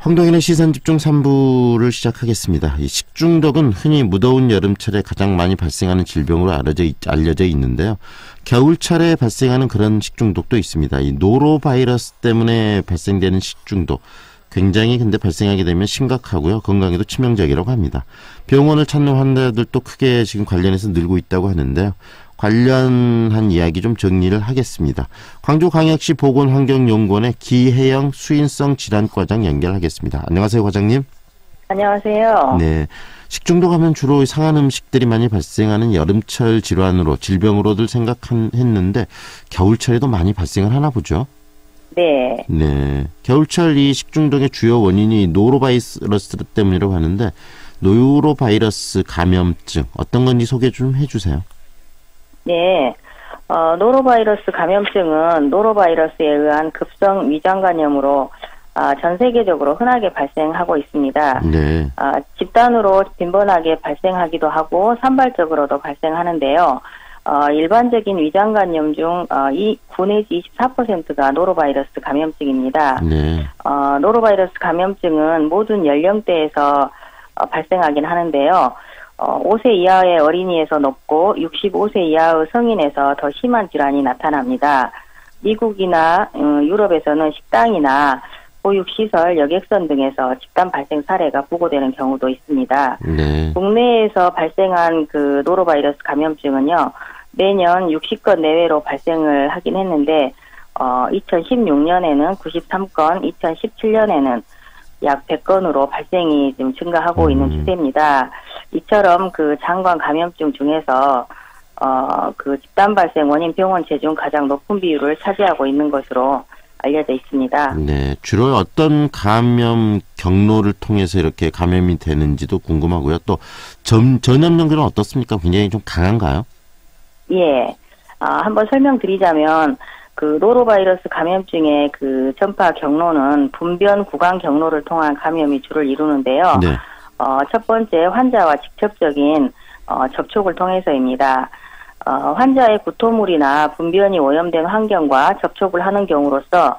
황동인의 시선집중 3부를 시작하겠습니다. 이 식중독은 흔히 무더운 여름철에 가장 많이 발생하는 질병으로 알려져 있는데요. 겨울철에 발생하는 그런 식중독도 있습니다. 이 노로바이러스 때문에 발생되는 식중독, 굉장히 근데 발생하게 되면 심각하고요. 건강에도 치명적이라고 합니다. 병원을 찾는 환자들도 크게 지금 관련해서 늘고 있다고 하는데요. 관련한 이야기 좀 정리를 하겠습니다. 광주광역시 보건환경연구원의 기혜영 수인성 질환과장 연결하겠습니다. 안녕하세요, 과장님. 안녕하세요. 네, 식중독하면 주로 상한 음식들이 많이 발생하는 여름철 질환으로 질병으로들 생각했는데 겨울철에도 많이 발생을 하나 보죠? 네. 네, 겨울철 이 식중독의 주요 원인이 노로바이러스 때문이라고 하는데 노로바이러스 감염증 어떤 건지 소개 좀 해주세요. 네. 노로바이러스 감염증은 노로바이러스에 의한 급성 위장 감염으로 전 세계적으로 흔하게 발생하고 있습니다. 네. 집단으로 빈번하게 발생하기도 하고 산발적으로도 발생하는데요. 일반적인 위장 감염 중 9 내지 24%가 노로바이러스 감염증입니다. 네. 노로바이러스 감염증은 모든 연령대에서 발생하긴 하는데요. 5세 이하의 어린이에서 높고 65세 이하의 성인에서 더 심한 질환이 나타납니다. 미국이나 유럽에서는 식당이나 보육시설, 여객선 등에서 집단 발생 사례가 보고되는 경우도 있습니다. 네. 국내에서 발생한 그 노로바이러스 감염증은요, 매년 60건 내외로 발생을 하긴 했는데, 2016년에는 93건, 2017년에는 약 100건으로 발생이 지금 증가하고 있는 추세입니다. 이처럼 그 장관 감염증 중에서 그 집단 발생 원인 병원체 중 가장 높은 비율을 차지하고 있는 것으로 알려져 있습니다. 네, 주로 어떤 감염 경로를 통해서 이렇게 감염이 되는지도 궁금하고요. 또 전염력은 어떻습니까? 굉장히 좀 강한가요? 예, 한번 설명드리자면 그 노로바이러스 감염증의 그 전파 경로는 분변 구강 경로를 통한 감염이 주를 이루는데요. 네. 첫 번째 환자와 직접적인 접촉을 통해서입니다. 환자의 구토물이나 분변이 오염된 환경과 접촉을 하는 경우로서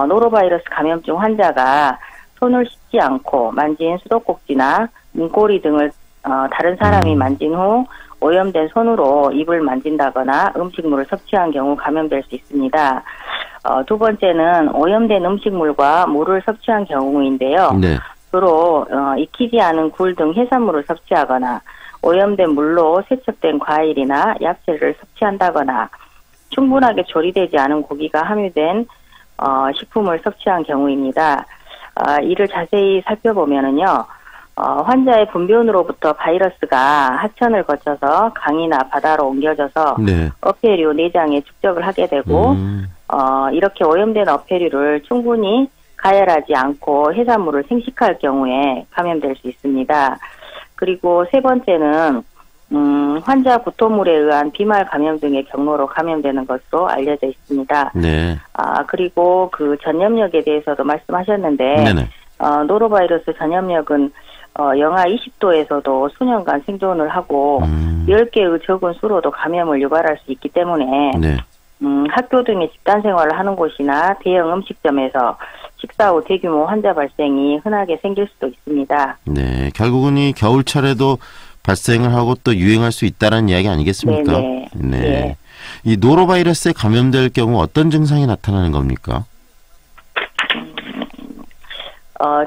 노로바이러스 감염증 환자가 손을 씻지 않고 만진 수도꼭지나 문고리 등을 다른 사람이 만진 후 오염된 손으로 입을 만진다거나 음식물을 섭취한 경우 감염될 수 있습니다. 두 번째는 오염된 음식물과 물을 섭취한 경우인데요. 네. 주로 익히지 않은 굴 등 해산물을 섭취하거나 오염된 물로 세척된 과일이나 야채를 섭취한다거나 충분하게 조리되지 않은 고기가 함유된 식품을 섭취한 경우입니다. 이를 자세히 살펴보면은요. 환자의 분변으로부터 바이러스가 하천을 거쳐서 강이나 바다로 옮겨져서 네. 어패류 내장에 축적을 하게 되고 이렇게 오염된 어패류를 충분히 가열하지 않고 해산물을 생식할 경우에 감염될 수 있습니다. 그리고 세 번째는 환자 구토물에 의한 비말 감염 등의 경로로 감염되는 것으로 알려져 있습니다. 네. 그리고 그 전염력에 대해서도 말씀하셨는데 네네. 노로바이러스 전염력은 영하 20도에서도 수년간 생존을 하고 10개의 적은 수로도 감염을 유발할 수 있기 때문에 네. 학교 등의 집단 생활을 하는 곳이나 대형 음식점에서 식사 후 대규모 환자 발생이 흔하게 생길 수도 있습니다. 네, 결국은 이 겨울철에도 발생을 하고 또 유행할 수 있다는 이야기 아니겠습니까? 네네. 네. 네. 이 노로바이러스에 감염될 경우 어떤 증상이 나타나는 겁니까?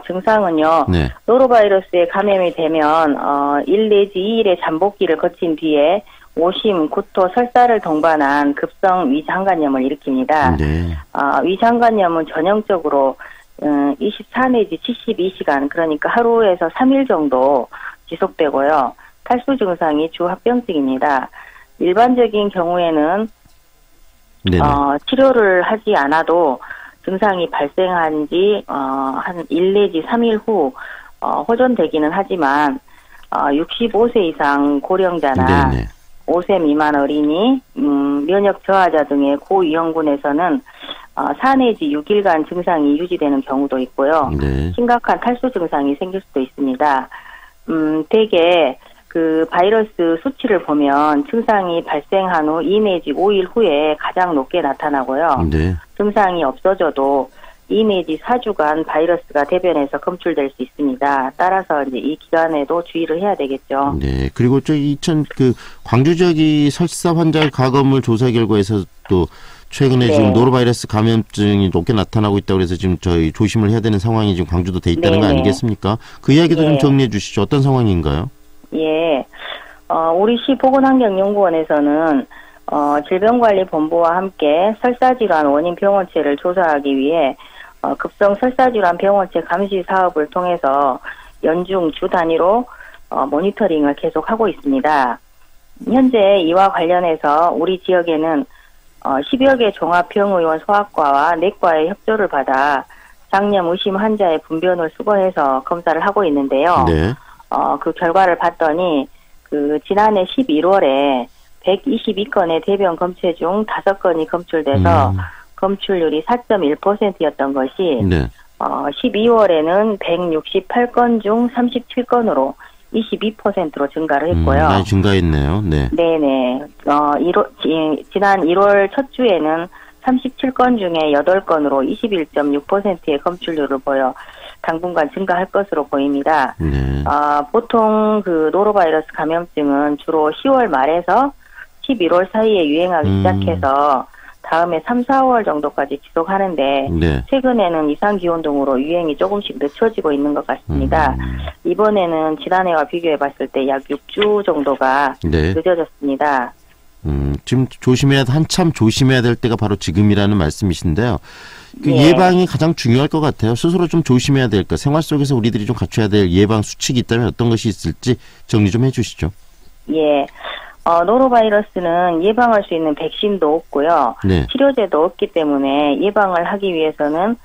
증상은요. 네. 노로바이러스에 감염이 되면 1 내지 2일의 잠복기를 거친 뒤에 오심, 구토, 설사를 동반한 급성 위장감염을 일으킵니다. 네. 위장감염은 전형적으로 24 내지 72시간 그러니까 하루에서 3일 정도 지속되고요. 탈수 증상이 주 합병증입니다. 일반적인 경우에는 치료를 하지 않아도 증상이 발생한 지 한 1 내지 3일 후 호전되기는 하지만 65세 이상 고령자나 네네. 5세 미만 어린이, 면역 저하자 등의 고위험군에서는 4 내지 6일간 증상이 유지되는 경우도 있고요. 네. 심각한 탈수 증상이 생길 수도 있습니다. 대개 그 바이러스 수치를 보면 증상이 발생한 후 2 내지 5일 후에 가장 높게 나타나고요. 네. 증상이 없어져도 2 내지 4주간 바이러스가 대변에서 검출될 수 있습니다. 따라서 이제 이 기간에도 주의를 해야 되겠죠. 네. 그리고 광주 지역이 설사 환자 가검을 조사 결과에서 또 최근에 지금 노로바이러스 감염증이 높게 나타나고 있다고 해서 지금 저희 조심을 해야 되는 상황이 지금 광주도 돼 있다는 거 아니겠습니까? 그 이야기도 좀 정리해 주시죠. 어떤 상황인가요? 예. 우리 시 보건환경연구원에서는 질병관리본부와 함께 설사질환 원인 병원체를 조사하기 위해 급성 설사질환 병원체 감시 사업을 통해서 연중 주 단위로 모니터링을 계속하고 있습니다. 현재 이와 관련해서 우리 지역에는 10여 개 종합병의원 소아과와 내과의 협조를 받아 장염 의심 환자의 분변을 수거해서 검사를 하고 있는데요. 네. 그 결과를 봤더니 지난해 11월에 122건의 대변 검체 중 5건이 검출돼서 검출률이 4.1%였던 것이 네. 12월에는 168건 중 37건으로 22%로 증가를 했고요. 많이 증가했네요. 네. 네네. 지난 1월 첫 주에는 37건 중에 8건으로 21.6%의 검출률을 보여 당분간 증가할 것으로 보입니다. 네. 보통 노로바이러스 감염증은 주로 10월 말에서 11월 사이에 유행하기 시작해서 다음에 3, 4월 정도까지 지속하는데 네. 최근에는 이상기온 등으로 유행이 조금씩 늦춰지고 있는 것 같습니다. 이번에는 지난해와 비교해 봤을 때 약 6주 정도가 네. 늦어졌습니다. 지금 한참 조심해야 될 때가 바로 지금이라는 말씀이신데요. 네. 예방이 가장 중요할 것 같아요. 스스로 좀 조심해야 될 것, 생활 속에서 우리들이 좀 갖춰야 될 예방 수칙이 있다면 어떤 것이 있을지 정리 좀 해주시죠. 예. 노로바이러스는 예방할 수 있는 백신도 없고요. 네. 치료제도 없기 때문에 예방을 하기 위해서는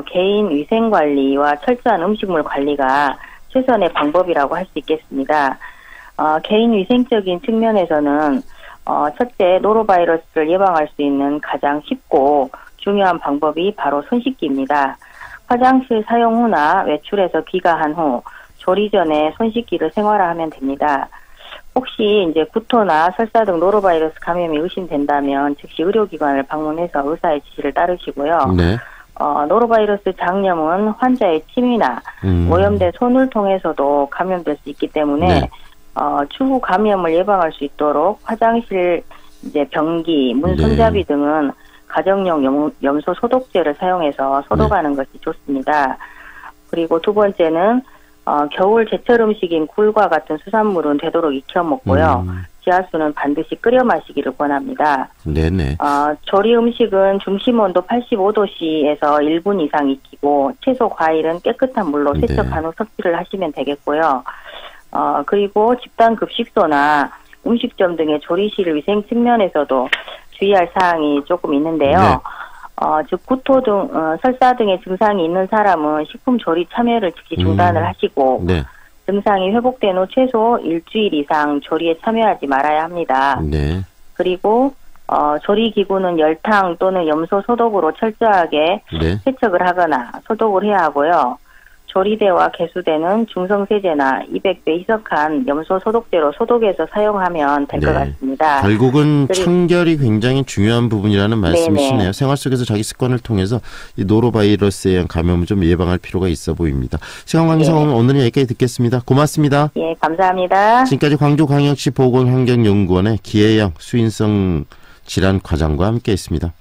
개인 위생 관리와 철저한 음식물 관리가 최선의 방법이라고 할 수 있겠습니다. 개인 위생적인 측면에서는 첫째, 노로바이러스를 예방할 수 있는 가장 쉽고 중요한 방법이 바로 손 씻기입니다. 화장실 사용 후나 외출해서 귀가한 후 조리 전에 손 씻기를 생활화하면 됩니다. 혹시 이제 구토나 설사 등 노로바이러스 감염이 의심된다면 즉시 의료기관을 방문해서 의사의 지시를 따르시고요. 네. 노로바이러스 장염은 환자의 침이나 오염된 손을 통해서도 감염될 수 있기 때문에 네. 추후 감염을 예방할 수 있도록 화장실 이제 변기, 문 손잡이 등은 가정용 염소 소독제를 사용해서 소독하는 것이 좋습니다. 그리고 두 번째는 겨울 제철 음식인 굴과 같은 수산물은 되도록 익혀 먹고요. 지하수는 반드시 끓여 마시기를 권합니다. 네네. 조리 음식은 중심 온도 85도씨에서 1분 이상 익히고 채소, 과일은 깨끗한 물로 세척한 후 섭취를 하시면 되겠고요. 그리고 집단 급식소나 음식점 등의 조리실 위생 측면에서도 주의할 사항이 조금 있는데요. 네. 즉 구토 등 설사 등의 증상이 있는 사람은 식품 조리 참여를 즉시 중단을 하시고 네. 증상이 회복된 후 최소 일주일 이상 조리에 참여하지 말아야 합니다. 네. 그리고 조리 기구는 열탕 또는 염소 소독으로 철저하게 네. 세척을 하거나 소독을 해야 하고요. 조리대와 개수대는 중성세제나 200배 희석한 염소 소독제로 소독해서 사용하면 될 것 같습니다. 결국은 청결이 굉장히 중요한 부분이라는 말씀이시네요. 네네. 생활 속에서 자기 습관을 통해서 이 노로바이러스에 의한 감염을 좀 예방할 필요가 있어 보입니다. 시간 관계상 오늘은 여기까지 듣겠습니다. 고맙습니다. 예, 감사합니다. 지금까지 광주광역시 보건환경연구원의 기혜영 수인성 질환과장과 함께했습니다.